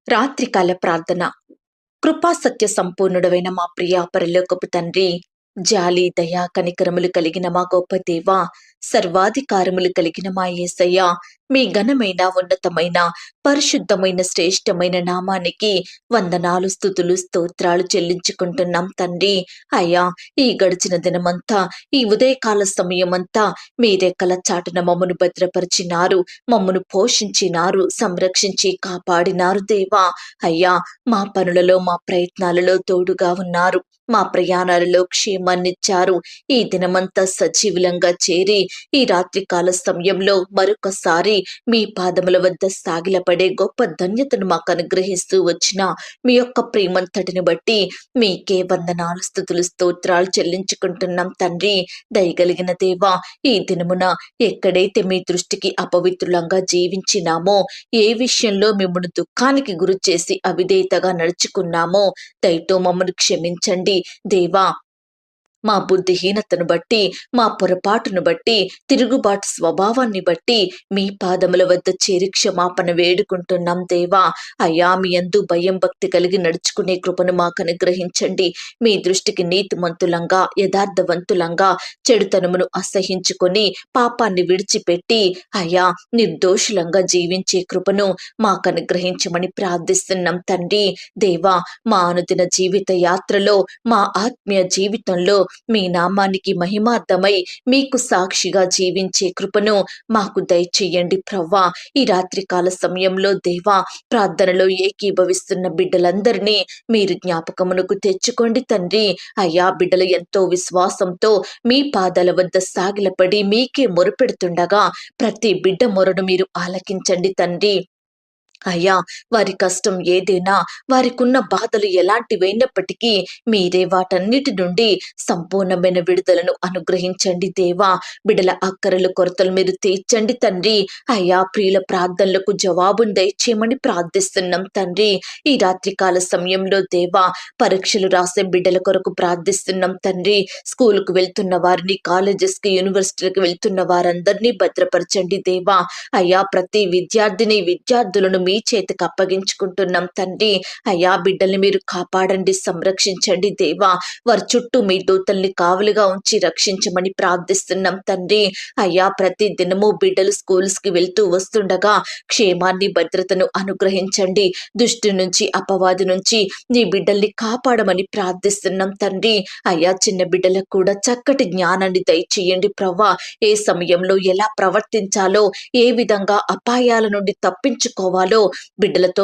రాత్రికాల ప్రార్థన. కృపా సత్య సంపూర్ణుడవైన మా ప్రియ పరలోకపు తండ్రి, జాలి దయా కనికరములు కలిగిన మా గొప్ప దేవ, సర్వాధికారములు కలిగిన మా యేసయ్య, మీ ఘనమైన ఉన్నతమైన పరిశుద్ధమైన శ్రేష్టమైన నామానికి వందనాలు స్తుతులు స్తోత్రాలు చెల్లించుకుంటున్నాం తండ్రి. అయ్యా, ఈ గడిచిన దినమంతా, ఈ ఉదయకాల సమయమంతా మీ రెక్కల చాటున మమ్మను భద్రపరిచినారు, మమ్మను పోషించినారు, సంరక్షించి కాపాడినారు దేవా. అయ్యా, మా పనులలో మా ప్రయత్నాలలో తోడుగా ఉన్నారు, మా ప్రయాణాలలో క్షేమాన్నిచ్చారు. ఈ దినమంతా సజీవులంగా చేరి ఈ రాత్రికాల సమయంలో మరొకసారి మీ పాదముల వద్ద సాగిలపడే గొప్ప ధన్యతను మాకు అనుగ్రహిస్తూ వచ్చిన మీ యొక్క ప్రేమంతటిని బట్టి మీకే వందనాలు స్తుతులు స్తోత్రాలు చెల్లించుకుంటున్నాం తండ్రి. దయగలిగిన దేవా, ఈ దినమున ఎక్కడైతే మీ దృష్టికి అపవిత్రులంగా జీవించినామో, ఏ విషయంలో మిమ్మల్ని దుఃఖానికి గురి చేసి అవిధేయతగా నడుచుకున్నామో దయతో మమ్మల్ని క్షమించండి దేవా. మా బుద్ధిహీనతను బట్టి, మా పొరపాటును బట్టి, తిరుగుబాటు స్వభావాన్ని బట్టి మీ పాదముల వద్ద చేరి క్షమాపణ వేడుకుంటున్నాం దేవా. అయ్యా, మీ యందు భయం భక్తి కలిగి నడుచుకునే కృపను మాకు అనుగ్రహించండి. మీ దృష్టికి నీతిమంతులంగా, యథార్థవంతులంగా, చెడుతనమును అసహించుకొని పాపాన్ని విడిచిపెట్టి అయ్యా నిర్దోషులంగా జీవించే కృపను మాకు అనుగ్రహించమని ప్రార్థిస్తున్నాం తండ్రి. దేవా, మా అనుదిన జీవిత యాత్రలో, మా ఆత్మీయ జీవితంలో మీ నామానికి మహిమార్థమై మీకు సాక్షిగా జీవించే కృపను మాకు దయచేయండి ప్రవ్వా. ఈ రాత్రికాల సమయంలో దేవా, ప్రార్థనలో ఏకీభవిస్తున్న బిడ్డలందరినీ మీరు జ్ఞాపకమునకు తెచ్చుకోండి తండ్రి. అయ్యా, బిడ్డలు ఎంతో విశ్వాసంతో మీ పాదాల వద్ద సాగిలపడి మీకే మొరుపెడుతుండగా ప్రతి బిడ్డ మొరను మీరు ఆలకించండి తండ్రి. అయ్యా, వారి కష్టం ఏదైనా, వారికున్న బాధలు ఎలాంటివైనప్పటికీ మీరే వాటన్నిటి నుండి సంపూర్ణమైన విడుదలను అనుగ్రహించండి దేవా. బిడల అక్కరలు కొరతలు మీరు తీర్చండి తండ్రి. అయ్యా, ప్రియుల ప్రార్థనలకు జవాబును దయచేయమని ప్రార్థిస్తున్నాం తండ్రి. ఈ రాత్రికాల సమయంలో దేవా, పరీక్షలు రాసే బిడ్డల కొరకు ప్రార్థిస్తున్నాం తండ్రి. స్కూలుకు వెళ్తున్న వారిని, కాలేజెస్కి, యూనివర్సిటీలకు వెళ్తున్న వారందరినీ భద్రపరచండి దేవా. అయ్యా, ప్రతి విద్యార్థులను మీ చేతికి అప్పగించుకుంటున్నాం తండ్రి. అయ్యా, బిడ్డల్ని మీరు కాపాడండి, సంరక్షించండి దేవా. వారి చుట్టూ మీ దూతల్ని కావలిగా ఉంచి రక్షించమని ప్రార్థిస్తున్నాం తండ్రి. అయ్యా, ప్రతి దినము బిడ్డలు స్కూల్స్ కి వెళ్తూ వస్తుండగా క్షేమాన్ని, భద్రతను అనుగ్రహించండి. దుష్టి నుంచి, అపవాది నుంచి నీ బిడ్డల్ని కాపాడమని ప్రార్థిస్తున్నాం తండ్రి. అయ్యా, చిన్న బిడ్డలకు కూడా చక్కటి జ్ఞానాన్ని దయచేయండి ప్రవ్వా. ఏ సమయంలో ఎలా ప్రవర్తించాలో, ఏ విధంగా అపాయాల నుండి తప్పించుకోవాలో బిడ్డలతో